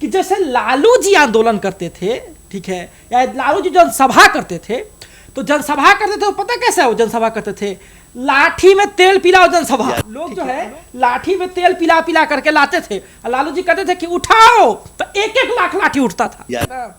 कि जैसे लालू जी आंदोलन करते थे, ठीक है, या लालू जी जनसभा करते थे, तो जनसभा करते थे, पता कैसा है वो जनसभा करते थे, लाठी में तेल पिलाओ जनसभा। लोग जो है लाठी में तेल पिला पिला करके लाते थे, लालू जी कहते थे कि उठाओ, तो 1-1 लाख लाठी उठता था,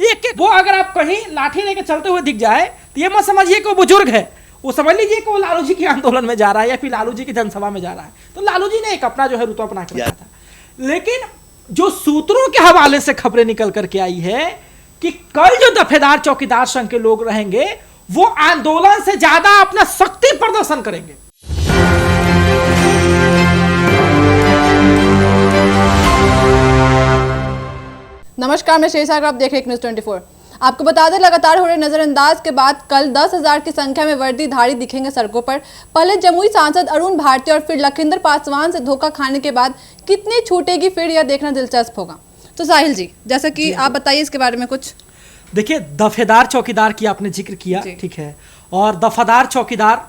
एक वो अगर आप कहीं लाठी लेके चलते हुए दिख जाए तो ये मत समझिए कि वो बुजुर्ग है, वो समझ लीजिए कि वो लालू जी के आंदोलन में जा रहा है या फिर लालू जी की जनसभा में जा रहा है। तो लालू जी ने एक अपना जो है रुतबा बना के रखा था। लेकिन जो सूत्रों के हवाले से खबरें निकल करके आई है कि कल जो दफेदार चौकीदार संघ के लोग रहेंगे वो आंदोलन से ज्यादा अपना शक्ति प्रदर्शन करेंगे। नमस्कार, मैं शेषागर, आप देख रहे हैं न्यूज़ 24। आपको बता दें, लगातार हो रहे नजरअंदाज के बाद कल 10,000 की संख्या में वर्दीधारी दिखेंगे सड़कों पर। पहले जमुई सांसद अरुण भारती और फिर लखिंदर पासवान से धोखा खाने के बाद कितनी छूटेगी फिर यह देखना दिलचस्प होगा। तो साहिल जी, जैसा कि आप बताइए इसके बारे में कुछ। देखिए, दफेदार चौकीदार की आपने जिक्र किया, ठीक है, और दफादार चौकीदार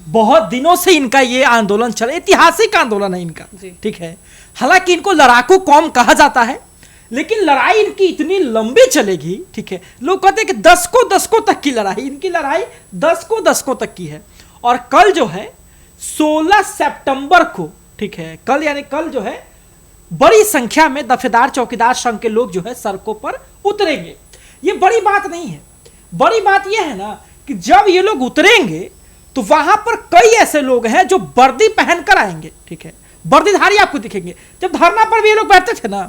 बहुत दिनों से इनका ये आंदोलन चला, ऐतिहासिक आंदोलन है इनका, ठीक है। हालांकि इनको लड़ाकू कौम कहा जाता है, लेकिन लड़ाई इनकी इतनी लंबी चलेगी, ठीक है। लोग कहते हैं कि दशकों तक की लड़ाई, इनकी लड़ाई दशकों तक की है। और कल जो है 16 सितंबर को, ठीक है, कल यानी कल जो है बड़ी संख्या में दफेदार चौकीदार संघ के लोग जो है सड़कों पर उतरेंगे। ये बड़ी बात नहीं है, बड़ी बात यह है ना कि जब ये लोग उतरेंगे तो वहां पर कई ऐसे लोग हैं जो वर्दी पहनकर आएंगे, ठीक है, वर्दीधारी आपको दिखेंगे। जब धरना पर भी ये लोग बैठते थे ना,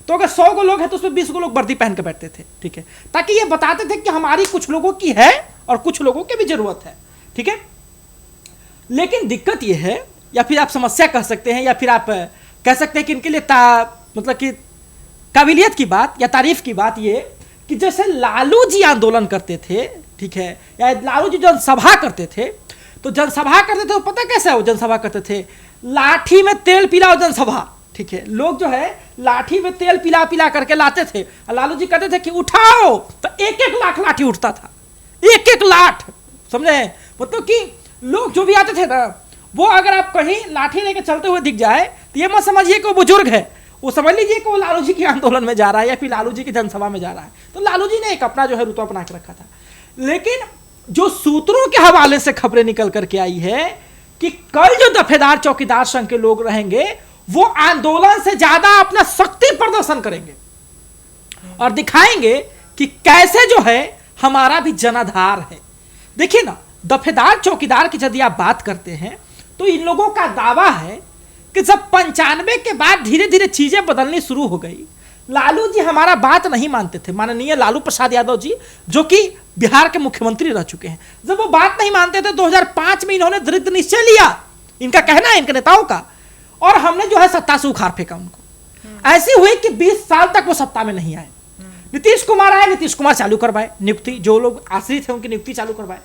तो अगर 100 को लोग हैं तो उसमें 20 को लोग वर्दी पहन के बैठते थे, ठीक है, ताकि ये बताते थे कि हमारी कुछ लोगों की है और कुछ लोगों की भी जरूरत है, ठीक है। लेकिन दिक्कत ये है, या फिर आप समस्या कह सकते हैं, या फिर आप कह सकते हैं कि इनके लिए मतलब कि काबिलियत की बात या तारीफ की बात ये कि जैसे लालू जी आंदोलन करते थे, ठीक है, या लालू जी जनसभा करते थे, तो जनसभा करते थे, पता कैसा है वो जनसभा करते थे, लाठी में तेल पिलाओ जनसभा, ठीक है। लोग जो है लाठी में तेल पिला पिला करके लाते थे, लालू जी कहते थे कि उठाओ, तो 1-1 लाख लाठी उठता था, 1-1 लाख, समझे। मतलब कि लोग जो भी आते थे ना, वो अगर आप कहीं लाठी लेके चलते हुए दिख जाए तो ये मत समझिए कि वो बुजुर्ग है, वो समझ लीजिए कि वो लालू जी के आंदोलन में जा रहा है या फिर लालू जी की जनसभा में जा रहा है। तो लालू जी ने एक अपना जो है रुतबा बना के रखा था। लेकिन जो सूत्रों के हवाले से खबरें निकल करके आई है कि कल जो दफेदार चौकीदार संघ के लोग रहेंगे वो आंदोलन से ज्यादा अपना शक्ति प्रदर्शन करेंगे और दिखाएंगे कि कैसे जो है हमारा भी जनाधार है। देखिए ना, दफेदार चौकीदार की यदि आप बात करते हैं तो इन लोगों का दावा है कि जब 95 के बाद धीरे धीरे चीजें बदलनी शुरू हो गई, लालू जी हमारा बात नहीं मानते थे, माननीय लालू प्रसाद यादव जी जो कि बिहार के मुख्यमंत्री रह चुके हैं, जब वो बात नहीं मानते थे 2005 में इन्होंने दृढ़ निश्चय लिया, इनका कहना है, इनके नेताओं का, और हमने जो है सत्ता से उखाड़ फेंका उनको। ऐसी हुई कि 20 साल तक वो सत्ता में नहीं आए। नीतीश कुमार आए, नीतीश कुमार चालू करवाए नियुक्ति, जो लोग आश्रित थे उनकी नियुक्ति चालू करवाए।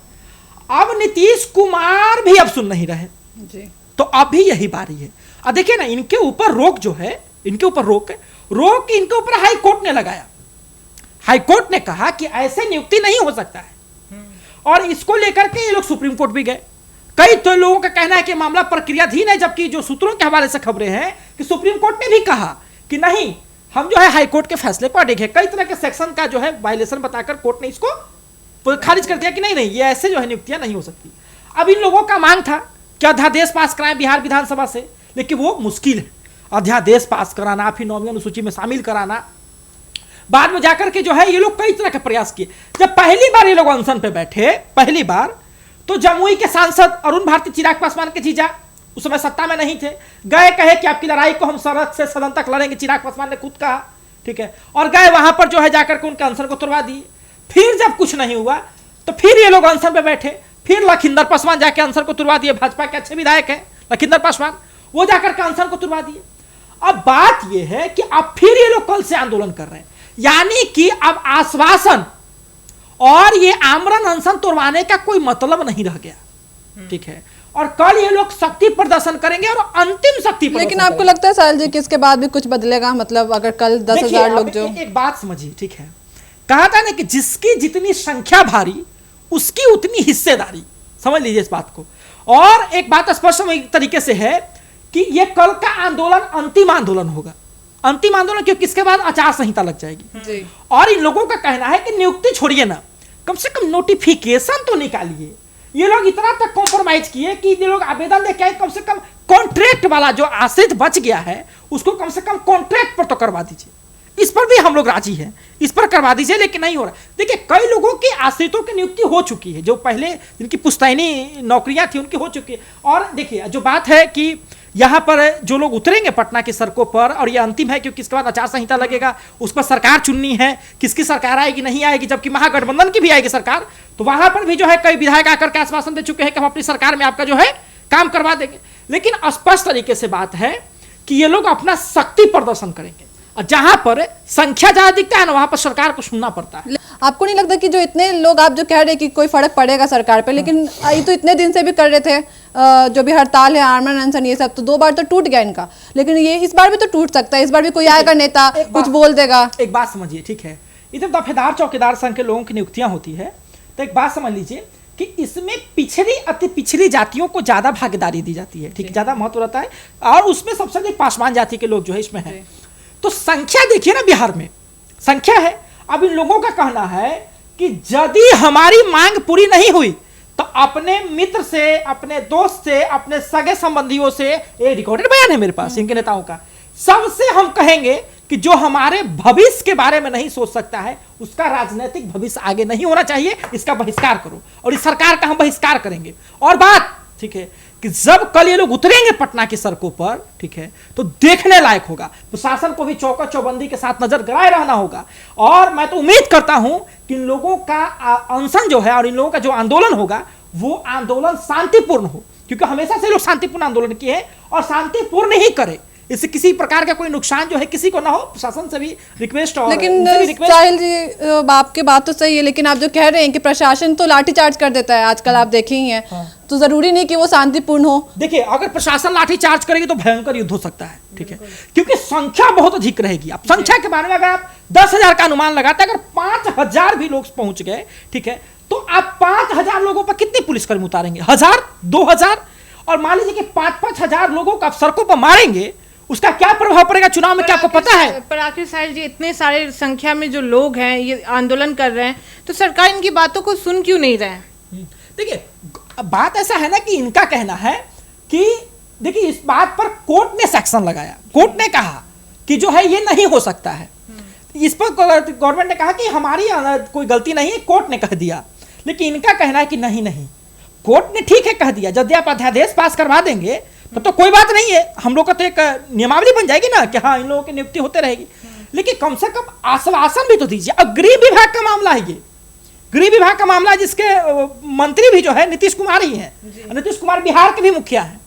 अब नीतीश कुमार भी अब सुन नहीं रहे जी, तो अब भी यही बारी है। अब देखिए ना, इनके ऊपर रोक जो है, इनके ऊपर रोक इनके ऊपर हाई कोर्ट ने लगाया। हाई कोर्ट ने कहा कि ऐसे नियुक्ति नहीं हो सकता है, और इसको लेकर के ये लोग सुप्रीम कोर्ट भी गए। कई तो लोगों का कहना है कि मामला प्रक्रियाधीन है, जबकि जो सूत्रों के हवाले से खबरें हैं कि सुप्रीम कोर्ट ने भी कहा कि नहीं, हम जो है हाई कोर्ट के फैसले पर अडिग है। कई तरह के सेक्शन का जो है वायलेशन बताकर कोर्ट ने इसको खारिज कर दिया कि नहीं, ये ऐसे जो है नियुक्तियां नहीं हो सकती। अब इन लोगों का मांग था कि अध्यादेश पास कराएं बिहार विधानसभा से, लेकिन वो मुश्किल है, अध्यादेश पास कराना, फिर 9वीं अनुसूची में शामिल कराना, बाद में जाकर के जो है ये लोग कई तरह के प्रयास किए। जब पहली बार ये लोग अनशन पे बैठे, पहली बार, तो जमुई के सांसद अरुण भारती, चिराग पासवान के जीजा, उस समय सत्ता में नहीं थे, गए, कहे कि आपकी लड़ाई को हम सड़क से सदन तक लड़ेंगे, चिराग पासवान ने खुद कहा, ठीक है, और गए वहां पर जो है जाकर के उनके अनशन को तोड़वा दिए। फिर जब कुछ नहीं हुआ तो फिर ये लोग अनशन पे बैठे, फिर लखिंदर पासवान जाके अनशन को तुड़वा दिए, भाजपा के अच्छे विधायक है लखिंदर पासवान, वो जाकर के अनशन को तुड़वा दिए। अब बात ये है कि अब फिर ये लोग कल से आंदोलन कर रहे हैं, यानी कि अब आश्वासन और ये आमरण अनशन तोड़वाने का कोई मतलब नहीं रह गया, ठीक है, और कल ये लोग शक्ति प्रदर्शन करेंगे और अंतिम शक्ति प्रदर्शन। लेकिन आपको लगता है साहिल जी कि इसके बाद भी कुछ बदलेगा? मतलब अगर कल 10,000 लोग जो, एक बात समझिए, ठीक है, कहा था ना कि जिसकी जितनी संख्या भारी उसकी उतनी हिस्सेदारी, समझ लीजिए इस बात को। और एक बात स्पष्ट तरीके से है कि यह कल का आंदोलन अंतिम आंदोलन होगा, अंतिम आंदोलन, क्योंकि इसके बाद आचार संहिता लग जाएगी। और इन लोगों का कहना है कि नियुक्ति छोड़िए ना, कम से कम नोटिफिकेशन तो निकालिए। ये लोग इतना तक कॉम्प्रोमाइज किए कि ये लोग आवेदन लेके आए, कम से कम कॉन्ट्रैक्ट वाला जो आश्रित बच गया है उसको कम से कम कॉन्ट्रैक्ट पर तो करवा दीजिए। इस पर भी हम लोग राजी हैं, इस पर करवा दीजिए, लेकिन नहीं हो रहा। देखिए कई लोगों की आश्रितों की नियुक्ति हो चुकी है, जो पहले जिनकी पुश्तैनी नौकरियां थी उनकी हो चुकी है। और देखिए जो बात है कि यहाँ पर जो लोग उतरेंगे पटना की सड़कों पर, और ये अंतिम है क्योंकि इसके बाद आचार संहिता लगेगा, उस पर सरकार चुननी है, किसकी सरकार आएगी नहीं आएगी, जबकि महागठबंधन की भी आएगी सरकार, तो वहां पर भी जो है कई विधायक आकर के आश्वासन दे चुके हैं कि हम अपनी सरकार में आपका जो है काम करवा देंगे। लेकिन स्पष्ट तरीके से बात है कि ये लोग अपना शक्ति प्रदर्शन करेंगे, और जहां पर संख्या ज्यादा दिखता है ना वहां पर सरकार को सुनना पड़ता है। आपको नहीं लगता कि जो इतने लोग आप जो कह रहे हैं कि कोई फर्क पड़ेगा सरकार पे, लेकिन ये तो इतने दिन से भी कर रहे थे, जो भी हड़ताल है, आमरण अनशन, ये सब तो 2 बार तो टूट गया इनका, लेकिन ये इस बार भी तो टूट सकता है। इस बार भी कोई आएगा नेता कुछ बोल देगा। एक बात समझिए, ठीक है, इधर दफेदार चौकीदार संघ के लोगों की नियुक्तियां होती है, तो एक बात समझ लीजिए कि इसमें पिछड़ी अति पिछड़ी जातियों को ज्यादा भागीदारी दी जाती है, ठीक, ज्यादा महत्व रहता है, और उसमें सबसे अधिक पासवान जाति के लोग जो है इसमें है। तो संख्या देखिए ना, बिहार में संख्या है। अब इन लोगों का कहना है कि यदि हमारी मांग पूरी नहीं हुई तो अपने मित्र से, अपने दोस्त से, अपने सगे संबंधियों से, ये रिकॉर्डेड बयान है मेरे पास इनके नेताओं का, सबसे हम कहेंगे कि जो हमारे भविष्य के बारे में नहीं सोच सकता है उसका राजनीतिक भविष्य आगे नहीं होना चाहिए, इसका बहिष्कार करो। और इस सरकार का हम बहिष्कार करेंगे। और बात ठीक है कि जब कल ये लोग उतरेंगे पटना की सड़कों पर, ठीक है, तो देखने लायक होगा। प्रशासन को भी चौका चौबंदी के साथ नजर गड़ाए रहना होगा। और मैं तो उम्मीद करता हूं कि इन लोगों का अनशन जो है और इन लोगों का जो आंदोलन होगा वो आंदोलन शांतिपूर्ण हो, क्योंकि हमेशा से लोग शांतिपूर्ण आंदोलन किए हैं, और शांतिपूर्ण ही करे, इससे किसी प्रकार का कोई नुकसान जो है किसी को ना हो। प्रशासन से भी रिक्वेस्ट। और लेकिन साहिल जी आपकी बात तो सही है, लेकिन आप जो कह रहे हैं कि प्रशासन तो लाठीचार्ज कर देता है आजकल, आप देखे ही हैं। हाँ। तो जरूरी नहीं कि वो शांतिपूर्ण हो। देखिए अगर प्रशासन लाठीचार्ज करेगी तो भयंकर युद्ध हो सकता है, ठीक है, क्योंकि संख्या बहुत अधिक रहेगी। अब संख्या के बारे में अगर आप 10,000 का अनुमान लगाते हैं, अगर 5,000 भी लोग पहुंच गए, ठीक है, तो आप 5,000 लोगों पर कितने पुलिसकर्मी उतारेंगे? 1,000, 2,000? और मान लीजिए कि 5,000 लोगों को आप सड़कों पर मारेंगे, उसका क्या प्रभाव पड़ेगा चुनाव में, क्या आपको पता है? पर आखिर साहिल जी, इतने सारे संख्या में जो लोग हैं ये आंदोलन कर रहे हैं, तो सरकार इनकी बातों को सुन क्यों नहीं रहे हैं? देखिए बात ऐसा है ना कि इनका कहना है कि देखिए इस बात पर कोर्ट ने सेक्शन लगाया, कोर्ट ने कहा कि जो है ये नहीं हो सकता है। इस पर गवर्नमेंट ने कहा कि हमारी कोई गलती नहीं है, कोर्ट ने कह दिया। लेकिन इनका कहना है कि नहीं, कोर्ट ने ठीक है कह दिया, यदि आप अध्यादेश पास करवा देंगे तो कोई बात नहीं है, हम लोग का तो एक नियमावली बन जाएगी ना कि हाँ इन लोगों की नियुक्ति होते रहेगी। लेकिन कम से कम आश्वासन भी तो दीजिए। अब गृह विभाग का मामला है, ये गृह विभाग का मामला, जिसके मंत्री भी जो है नीतीश कुमार ही है। नीतीश कुमार बिहार के भी मुखिया है।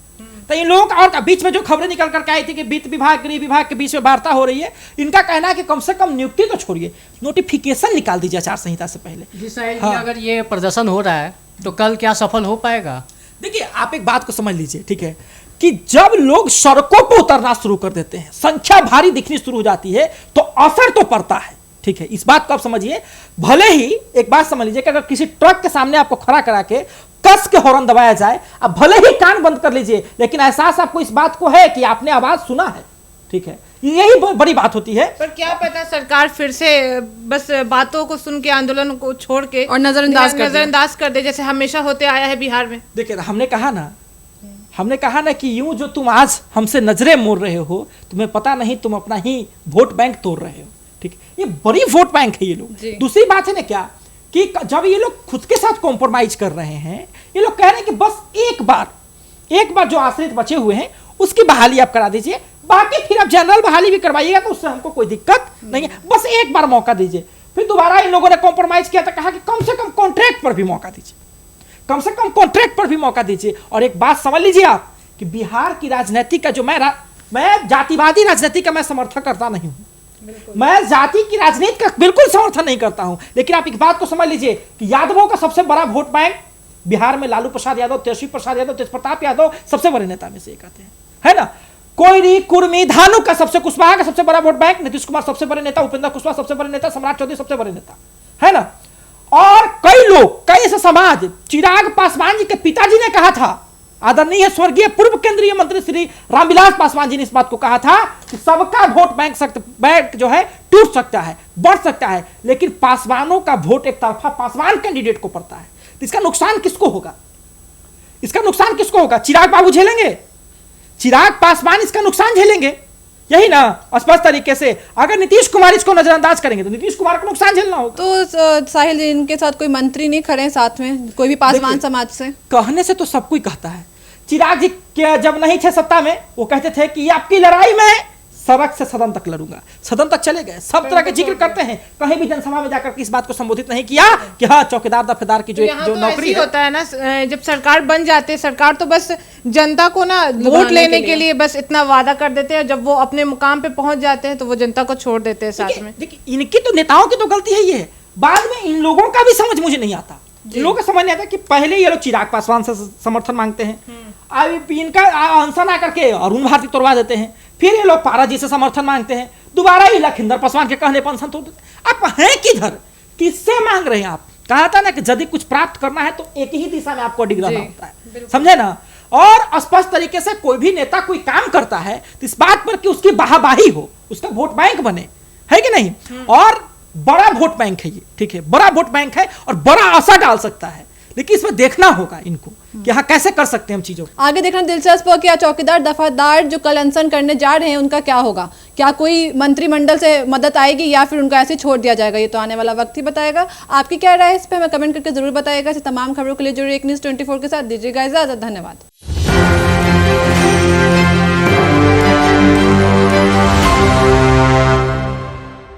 तो इन लोगों का, और बीच में जो खबरें निकल करके आई थी कि वित्त विभाग गृह विभाग के बीच में वार्ता हो रही है, इनका कहना है कि कम से कम नियुक्ति तो छोड़िए, नोटिफिकेशन निकाल दीजिए आचार संहिता से पहले। हाँ। अगर ये प्रदर्शन हो रहा है तो कल क्या सफल हो पाएगा? देखिए आप एक बात को समझ लीजिए, ठीक है, कि जब लोग सड़कों पर उतरना शुरू कर देते हैं, संख्या भारी दिखनी शुरू हो जाती है, तो असर तो पड़ता है, ठीक है, इस बात को आप समझिए। भले ही एक बात समझ लीजिए कि अगर किसी ट्रक के सामने आपको खड़ा करा के कस के हॉर्न दबाया जाए, अब भले ही कान बंद कर लीजिए, लेकिन एहसास आपको इस बात को है कि आपने आवाज सुना है, ठीक है, यही बड़ी बात होती है। पर क्या पता सरकार फिर से बस बातों को सुन के, आंदोलन को छोड़ के और नजरअंदाज कर दे, जैसे हमेशा होते आया है बिहार में। देखिए हमने कहा ना कि यूं जो तुम आज हमसे नजरें मोड़ रहे हो, तुम्हें पता नहीं तुम अपना ही वोट बैंक तोड़ रहे हो, ठीक, ये बड़ी वोट बैंक है ये लोग। दूसरी बात है ना क्या कि जब ये लोग खुद के साथ कॉम्प्रोमाइज कर रहे हैं, ये लोग कह रहे हैं कि बस एक बार जो आश्रित बचे हुए हैं उसकी बहाली आप करा दीजिए, बाकी फिर आप जनरल बहाली भी करवाइएगा तो उससे हमको कोई दिक्कत नहीं है, बस एक बार मौका दीजिए। फिर दोबारा इन लोगों ने कॉम्प्रोमाइज किया तो कहा कि कम से कम कॉन्ट्रैक्ट पर भी मौका दीजिए, कम से कम कॉन्ट्रैक्ट पर भी मौका दीजिए। और एक बात समझ लीजिए आप कि बिहार की राजनीति का जो मैं जातिवादी राजनीति का मैं समर्थन करता नहीं हूं, मैं जाति की राजनीति का बिल्कुल समर्थन नहीं करता हूं। लेकिन आप एक बात को समझ लीजिए कि यादवों का सबसे बड़ा वोट बैंक बिहार में लालू प्रसाद यादव, तेजस्वी प्रसाद यादव, तेज प्रताप यादव सबसे बड़े नेता में से एक आते हैं, है ना। कोयरी, कुर्मी, धानु का कुशवाहा का सबसे बड़ा वोट बैंक, नीतीश कुमार सबसे बड़े नेता, उपेंद्र कुशवाहा सबसे बड़े नेता, सम्राट चौधरी सबसे बड़े नेता, है ना। और कई लोग, कई ऐसे समाज, चिराग पासवान जी के पिताजी ने कहा था आदरणीय स्वर्गीय पूर्व केंद्रीय मंत्री श्री रामविलास पासवान जी ने इस बात को कहा था कि सबका वोट बैंक जो है टूट सकता है, बढ़ सकता है, लेकिन पासवानों का वोट एक तरफा पासवान कैंडिडेट को पड़ता है। तो इसका नुकसान किसको होगा? इसका नुकसान किसको होगा? चिराग बाबू झेलेंगे, चिराग पासवान इसका नुकसान झेलेंगे, यही ना स्पष्ट तरीके से। अगर नीतीश कुमार इसको नजरअंदाज करेंगे तो नीतीश कुमार को नुकसान झेलना होगा। तो साहिल जी, इनके साथ कोई मंत्री नहीं खड़े हैं साथ में, कोई भी पासवान समाज से? कहने से तो सब कोई कहता है। चिराग जी के जब नहीं थे सत्ता में, वो कहते थे कि आपकी लड़ाई में सड़क से सदन तक लड़ूंगा, सदन तक चले गए, सब तरह के जिक्र करते हैं, कहीं भी जनसभा में जाकर इस बात को संबोधित नहीं किया कि हाँ चौकीदार दफेदार की जो तो नौकरी होता है ना, जब सरकार बन जाते है, सरकार तो बस जनता को ना वोट लेने के लिए बस इतना वादा कर देते हैं, जब वो अपने मुकाम पे पहुंच जाते हैं तो वो जनता को छोड़ देते हैं साथ में। देखिए इनकी तो नेताओं की तो गलती है ये, बाद में इन लोगों का भी समझ मुझे नहीं आता, इन लोगों का समझ नहीं आता कि पहले ये लोग चिराग पासवान से समर्थन मांगते हैं, अब इनका आंसर आकर के अरुण भारती तोड़वा देते हैं, फिर ये लोग पारा जी से समर्थन मांगते हैं, दोबारा ही लखिंदर पासवान के कहने पर अनशन तोड़ देते। आप हैं किधर, किससे मांग रहे हैं आप? कहा था ना कि यदि कुछ प्राप्त करना है तो एक ही दिशा में आपको अडिग रहना होता है, समझे ना। और स्पष्ट तरीके से कोई भी नेता कोई काम करता है तो इस बात पर कि उसकी वाहवाही हो, उसका वोट बैंक बने, है कि नहीं। और बड़ा वोट बैंक है ये, ठीक है, बड़ा वोट बैंक है और बड़ा आशा डाल सकता है, लेकिन इसमें देखना होगा इनको कि हाँ कैसे कर सकते हैं हम चीजों। आगे देखना दिलचस्प हो कि चौकीदार दफादार जो कल अनशन करने जा रहे हैं उनका क्या होगा, क्या कोई मंत्रिमंडल से मदद आएगी या फिर उनको ऐसे छोड़ दिया जाएगा, ये तो आने वाला वक्त ही बताएगा। आपकी क्या राय है इस पर हमें कमेंट करके जरूर बताइएगा। तमाम खबरों के लिए जुड़े एक न्यूज़ 24 के साथ दीजिएगा इजाजत। धन्यवाद।